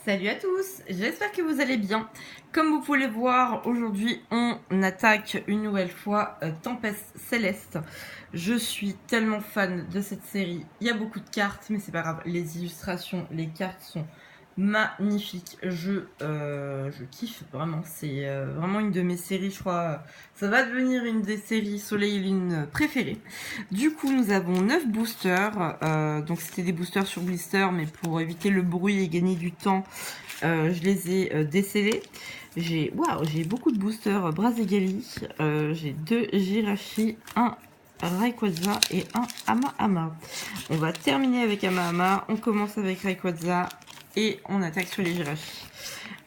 Salut à tous, j'espère que vous allez bien. Comme vous pouvez le voir, aujourd'hui on attaque une nouvelle fois Tempest Céleste. Je suis tellement fan de cette série. Il y a beaucoup de cartes, mais c'est pas grave. Les illustrations, les cartes sont magnifiques. Je kiffe vraiment. C'est vraiment une de mes séries, je crois. Ça va devenir une des séries Soleil et Lune préférées. Du coup, nous avons 9 boosters. Donc c'était des boosters sur blister, mais pour éviter le bruit et gagner du temps, je les ai décellés. J'ai beaucoup de boosters Brazegali. J'ai 2 Jirachi, un Rayquaza et un Ama-Ama. On va terminer avec Ama-Ama. On commence avec Rayquaza et on attaque sur les Jirachi.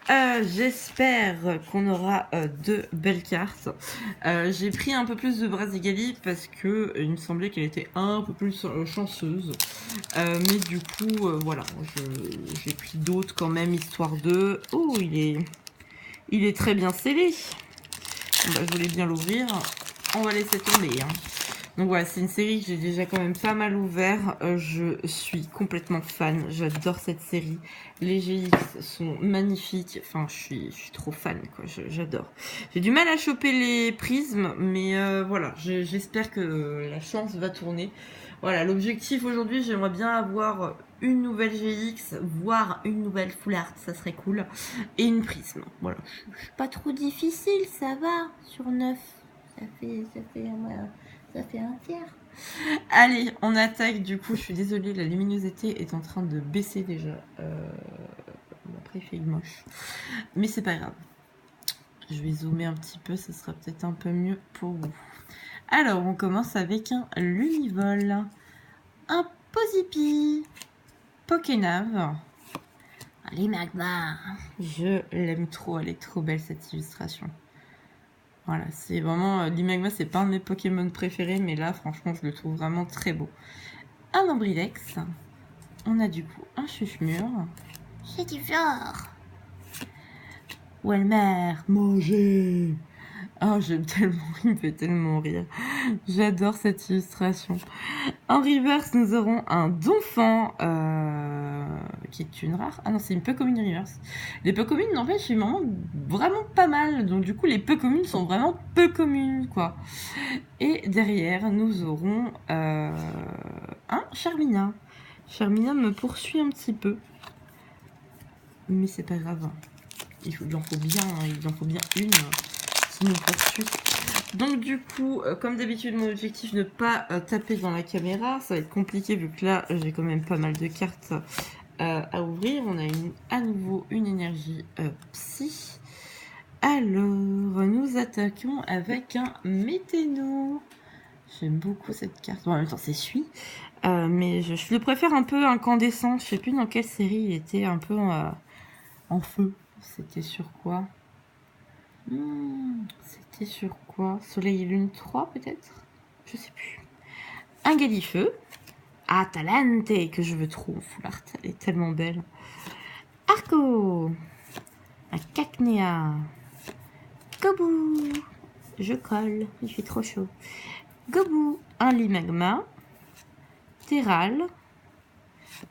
J'espère qu'on aura 2 belles cartes. J'ai pris un peu plus de Brazigali parce que il me semblait qu'elle était un peu plus chanceuse. Mais du coup, voilà, j'ai pris d'autres quand même, histoire de... Oh, il est très bien scellé. Bon, bah, je voulais bien l'ouvrir. On va laisser tomber, hein. Donc voilà, c'est une série que j'ai déjà quand même pas mal ouvert. Je suis complètement fan. J'adore cette série. Les GX sont magnifiques. Enfin, je suis trop fan, quoi. J'adore. J'ai du mal à choper les prismes, mais voilà, j'espère que la chance va tourner. Voilà, l'objectif aujourd'hui, j'aimerais bien avoir une nouvelle GX, voire une nouvelle full art, ça serait cool. Et une prisme. Voilà. Je suis pas trop difficile, ça va. Sur 9. Ça fait un tiers. Allez, on attaque. Du coup, je suis désolée, la luminosité est en train de baisser déjà. Après, il fait moche. Mais c'est pas grave. Je vais zoomer un petit peu, ça sera peut-être un peu mieux pour vous. Alors, on commence avec un Lunivol, un Pozipi, Pokénav, les Magma. Je l'aime trop, elle est trop belle cette illustration. Voilà, c'est vraiment... l'Imagma, c'est pas un de mes Pokémon préférés, mais là, franchement, je le trouve vraiment très beau. Un Ambrilex. On a du coup un Chuchemur. J'ai du flore. Walmer, manger. Oh, j'aime tellement, il me fait tellement rire. J'adore cette illustration. En reverse, nous aurons un Donphan, qui est une rare. Ah non, c'est une peu commune reverse. Les peu communes, n'empêche, c'est vraiment pas mal. Donc du coup, les peu communes sont vraiment peu communes, quoi. Et derrière, nous aurons un Charmina. Charmina me poursuit un petit peu. Mais c'est pas grave. Il en faut bien une qui nous poursuit. Donc du coup, comme d'habitude, mon objectif ne pas taper dans la caméra. Ça va être compliqué vu que là, j'ai quand même pas mal de cartes à ouvrir. On a à nouveau une énergie psy. Alors, nous attaquons avec un Météno. J'aime beaucoup cette carte. Bon, en même temps, c'est Sui. Mais je le préfère un peu incandescent. Je sais plus dans quelle série il était un peu en feu. C'était sur quoi? C'était sur quoi? Soleil et Lune 3 peut-être? Je sais plus. Un Galifeu. Atalante, que je veux trop en full art. Elle est tellement belle. Arco. Un Cacnea. Gobou. Je colle. Il fait trop chaud. Gobou. Un Limagma. Terral.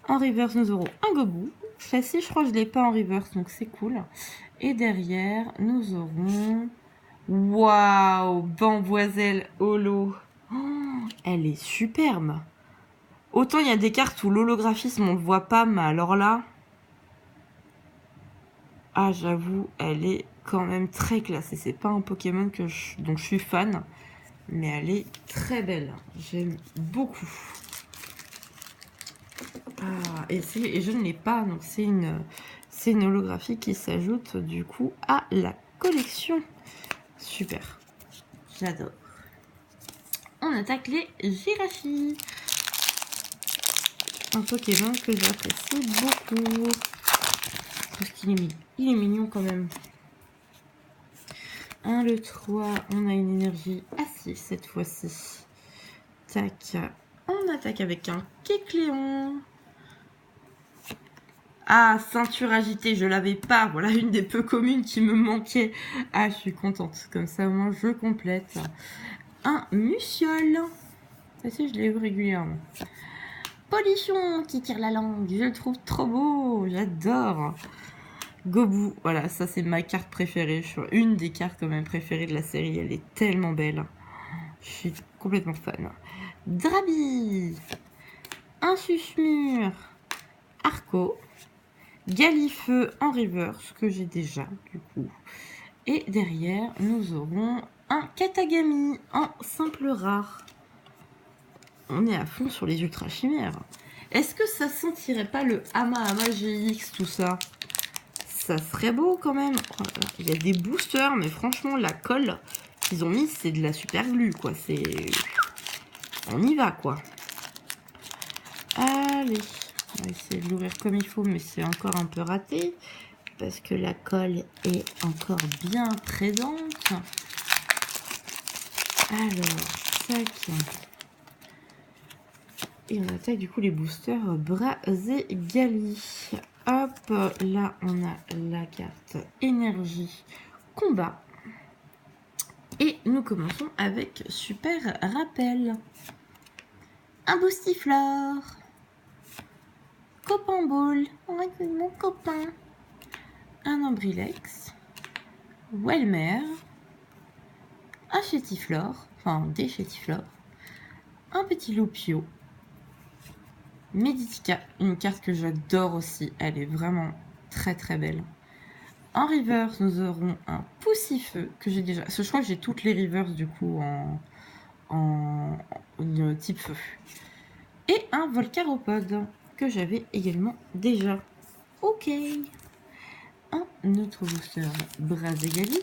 En reverse, nous aurons un Gobou. Châssis, je crois que je ne l'ai pas en reverse, donc c'est cool. Et derrière, nous aurons... Waouh, Bamboiselle Holo. Oh, elle est superbe. Autant il y a des cartes où l'holographisme on le voit pas, mais alors là... Ah, j'avoue, elle est quand même très classe. Et c'est pas un Pokémon dont je suis fan, mais elle est très belle. J'aime beaucoup. Ah, et je ne l'ai pas, donc c'est une holographie qui s'ajoute du coup à la collection. Super, j'adore. On attaque les Jirachi. Un Pokémon que j'apprécie beaucoup. Parce qu'il est mignon. Il est mignon quand même. Le 3, on a une énergie à 6 cette fois-ci. Tac. On attaque avec un Kecléon. Ah, ceinture agitée, je l'avais pas. Voilà une des peu communes qui me manquait. Ah, je suis contente. Comme ça, au moins, je complète. Un Muciole. Ça, si, je l'ai eu régulièrement. Polichon qui tire la langue. Je le trouve trop beau. J'adore. Gobu, voilà, ça c'est ma carte préférée. Une des cartes quand même préférées de la série. Elle est tellement belle. Je suis complètement fan. Drabi. Un Susmur. Arco. Galifeu en reverse que j'ai déjà du coup. Et derrière, nous aurons un Katagami en simple rare. On est à fond sur les ultra chimères. Est-ce que ça sentirait pas le Ama GX tout ça? Ça serait beau quand même. Il y a des boosters, mais franchement, la colle qu'ils ont mis, c'est de la super glue, quoi. C'est... On y va, quoi. Allez, on va essayer de l'ouvrir comme il faut, mais c'est encore un peu raté. Parce que la colle est encore bien présente. Alors, tac. Et on attaque du coup les boosters Brasé Gali. Hop, là on a la carte énergie combat. Et nous commençons avec super rappel. Un Boostiflore. Copain Ball. Mon copain. Un Ambrilex. Welmer. Un Chétiflore. Enfin des Chétiflores. Un petit Lupio. Meditica, une carte que j'adore aussi, elle est vraiment très très belle. En reverse, nous aurons un Poussifeu que j'ai déjà. Je crois que j'ai toutes les reverse du coup en type feu. Et un Volcaropode que j'avais également déjà. Ok. Un autre booster Braségali.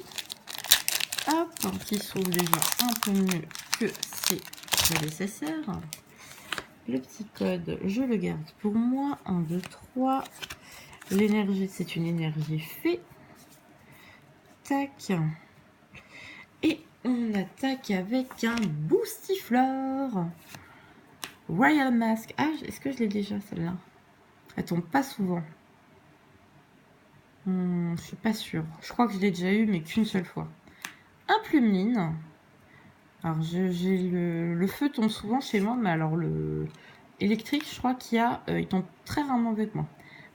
Hop, qui se trouve déjà un peu mieux que ses prédécesseurs. Le petit code, je le garde pour moi. 1, 2, 3. L'énergie, c'est une énergie fée. Tac. Et on attaque avec un Boostiflore. Royal Mask. Ah, est-ce que je l'ai déjà celle-là? Elle tombe pas souvent. Je suis pas sûre. Je crois que je l'ai déjà eu, mais qu'une seule fois. Un Plumeline. Alors, j'ai le feu tombe souvent chez moi, mais alors le électrique, je crois qu'il y a, il tombe très rarement avec moi.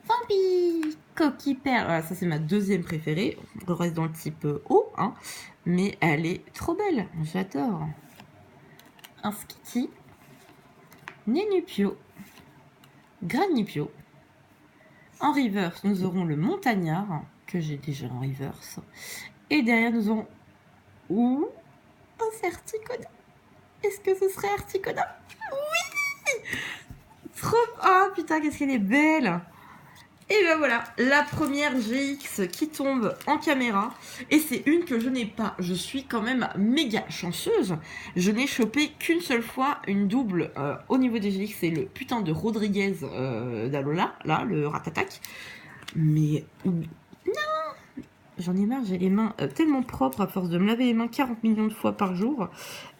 Vampi, Coquille Perle. Voilà, ça c'est ma deuxième préférée. On reste dans le type haut, hein, mais elle est trop belle. J'adore. Un Skitty, Nénupio, Granupio. En reverse, nous aurons le Montagnard que j'ai déjà en reverse. Et derrière, nous aurons un Articoda. Est-ce que ce serait Articoda? Oui. Trop... Oh putain, qu'est-ce qu'elle est belle. Et ben voilà, la première GX qui tombe en caméra. Et c'est une que je n'ai pas. Je suis quand même méga chanceuse. Je n'ai chopé qu'une seule fois une double au niveau des GX. C'est le putain de Rodriguez d'Alola, là, le Ratatac. Mais non, j'en ai marre, j'ai les mains tellement propres à force de me laver les mains 40 millions de fois par jour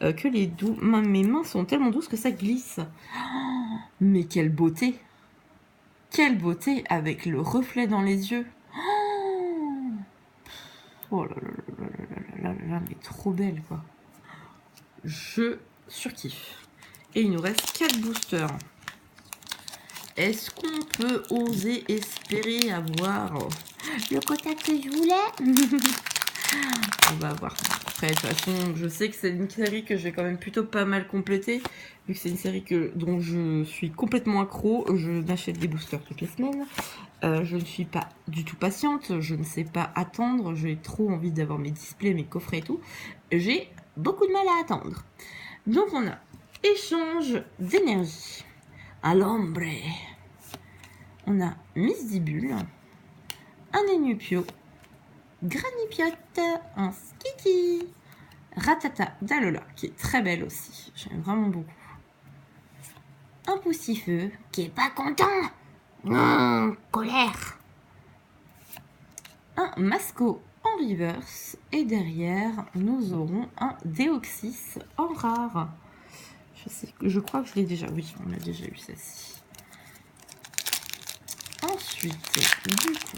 que mes mains sont tellement douces que ça glisse. Oh, mais quelle beauté! Quelle beauté avec le reflet dans les yeux. Oh là là là là là là, mais trop belle quoi. Je surkiffe. Et il nous reste 4 boosters. Est-ce qu'on peut oser espérer avoir le quota que je voulais? On va voir. Après, de toute façon, je sais que c'est une série que j'ai quand même plutôt pas mal complétée. Vu que c'est une série dont je suis complètement accro, je m'achète des boosters toutes les semaines. Je ne suis pas du tout patiente, je ne sais pas attendre, j'ai trop envie d'avoir mes displays, mes coffrets et tout. J'ai beaucoup de mal à attendre. Donc on a échange d'énergie. Alombre. On a Misdibule, un Énupio, Granipiote, un Skitty, Ratata d'Alola, qui est très belle aussi, j'aime vraiment beaucoup. Un Poussifeu, qui est pas content, colère. Un Masco en reverse, et derrière, nous aurons un Deoxys en rare. Je crois que je l'ai déjà, oui, on a déjà eu celle-ci. Ensuite, du coup,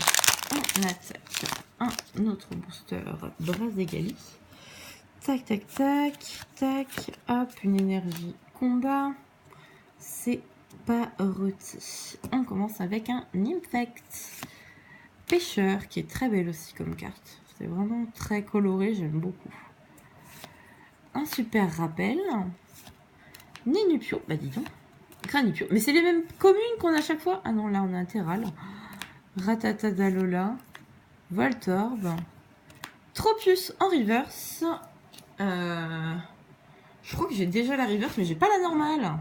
on attaque un autre booster Braségali. Tac, tac, tac, tac. Hop, une énergie combat. C'est pas rôti. On commence avec un Infect. Pêcheur, qui est très belle aussi comme carte. C'est vraiment très coloré, j'aime beaucoup. Un super rappel. Nénupio, bah dis donc. Granipio. Mais c'est les mêmes communes qu'on a à chaque fois. Ah non, là on a Terral. Ratata Dalola. Voltorb. Tropius en reverse. Je crois que j'ai déjà la reverse, mais j'ai pas la normale.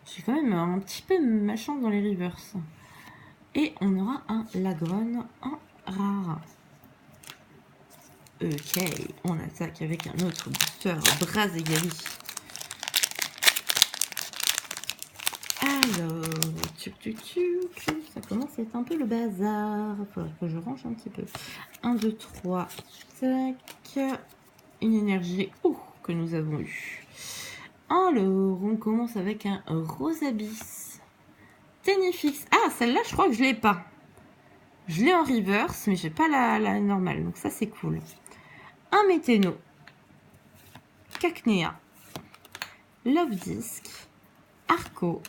J'ai quand même un petit peu ma chance dans les reverse. Et on aura un Lagron en rare. Ok, on attaque avec un autre booster Brazegali. Alors, ça commence à être un peu le bazar. Il faudrait que je range un petit peu. 1, 2, 3, tac. Une énergie que nous avons eu. Alors, on commence avec un Rosabis. Ténifix. Ah, celle-là, je crois que je l'ai pas. Je l'ai en reverse, mais j'ai pas la normale. Donc ça, c'est cool. Un Météno. Cacnea. Love Disc. Arco.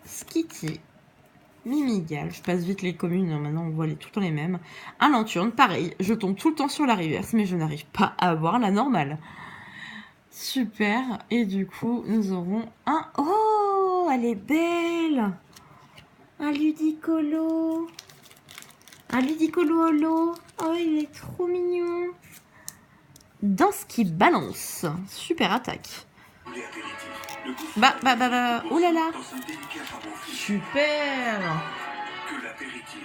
Skitty. Mimigal. Je passe vite les communes. Maintenant, on voit tout le temps les mêmes. Un Lanturne. Pareil. Je tombe tout le temps sur la reverse, mais je n'arrive pas à avoir la normale. Super. Et du coup, nous aurons un... Oh, elle est belle. Un Ludicolo. Un Ludicolo holo. Oh, il est trop mignon. Danse qui balance. Super attaque. Bah. Oh là là. Super.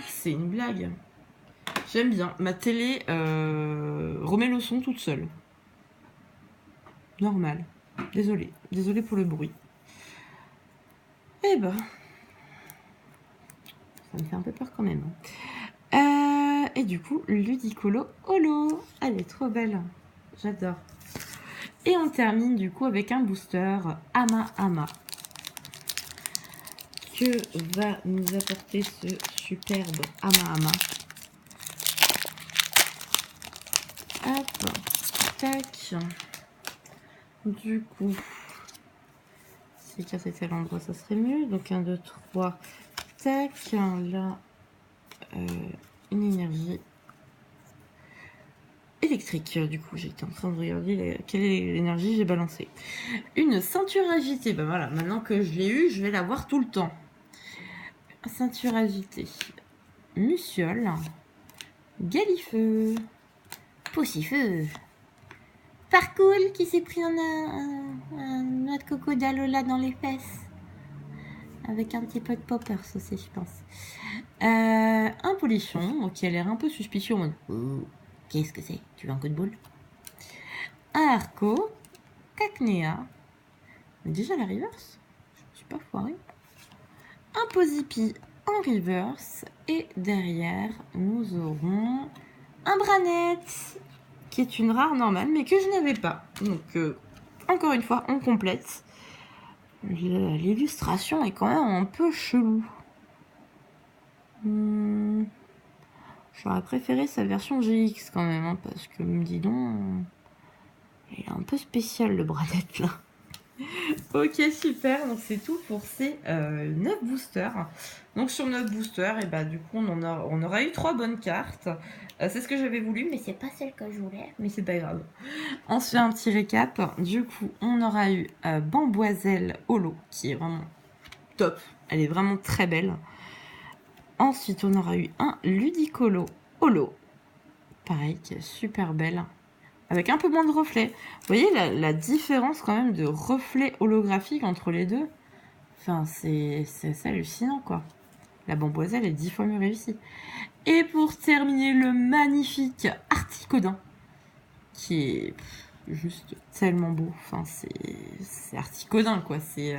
C'est une blague. J'aime bien. Ma télé remet le son toute seule. Normal. Désolée pour le bruit. Eh ben. Ça me fait un peu peur quand même. Et du coup, Ludicolo holo. Elle est trop belle. J'adore. Et on termine du coup avec un booster Ama. Que va nous apporter ce superbe Ama. Hop. Tac. Du coup, si c'était à l'endroit, ça serait mieux. Donc 1, 2, 3. Tac. Là, une énergie électrique. Du coup, j'étais en train de regarder quelle est l'énergie j'ai balancé. Une ceinture agitée. Ben voilà, maintenant que je l'ai eu, je vais la voir tout le temps. Ceinture agitée. Muciole. Galifeu. Poussifeu. Parcours qui s'est pris un noix de coco d'Alola dans les fesses. Avec un petit peu de poppers aussi, je pense. Un polichon qui a l'air un peu suspicieux. Qu'est-ce que c'est? Tu veux un coup de boule? Un Arco. Cacnea. Déjà la reverse? Je ne suis pas foirée. Un Posipi en reverse. Et derrière, nous aurons un Branette, qui est une rare normale, mais que je n'avais pas. Donc, encore une fois, on complète. L'illustration est quand même un peu chelou. J'aurais préféré sa version GX quand même, hein, parce que, dis donc, il est un peu spécial le Branette là. Ok, super, donc c'est tout pour ces 9 boosters. Donc sur 9 boosters, et bah du coup on aura eu 3 bonnes cartes. C'est ce que j'avais voulu, mais c'est pas celle que je voulais, mais c'est pas grave. On se fait un petit récap. Du coup, on aura eu Bamboiselle holo, qui est vraiment top. Elle est vraiment très belle. Ensuite, on aura eu un Ludicolo holo. Pareil, qui est super belle. Avec un peu moins de reflets. Vous voyez la différence quand même de reflets holographiques entre les deux. Enfin, c'est hallucinant, quoi. La Bamboiselle est 10 fois mieux réussie. Et pour terminer, le magnifique Articodin. Qui est juste tellement beau. Enfin, c'est Articodin, quoi. C'est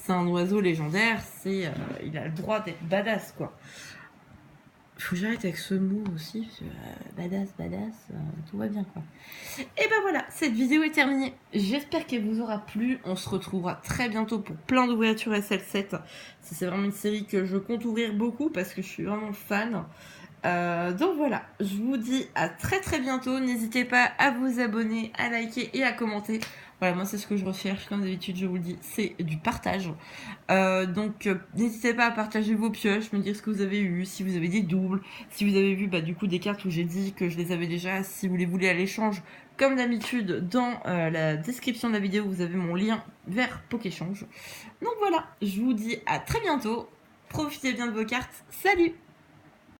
un oiseau légendaire. Il a le droit d'être badass, quoi. Faut que j'arrête avec ce mot aussi, badass, tout va bien quoi. Et ben voilà, cette vidéo est terminée. J'espère qu'elle vous aura plu. On se retrouvera très bientôt pour plein d'ouvertures SL7. C'est vraiment une série que je compte ouvrir beaucoup parce que je suis vraiment fan. Donc voilà, je vous dis à très bientôt. N'hésitez pas à vous abonner, à liker et à commenter Voilà, moi c'est ce que je recherche, comme d'habitude je vous le dis, c'est du partage. Donc n'hésitez pas à partager vos pioches, me dire ce que vous avez eu, si vous avez des doubles, si vous avez vu du coup des cartes où j'ai dit que je les avais déjà, si vous les voulez à l'échange, comme d'habitude dans la description de la vidéo vous avez mon lien vers Pokéchange. Donc voilà, je vous dis à très bientôt, profitez bien de vos cartes, salut!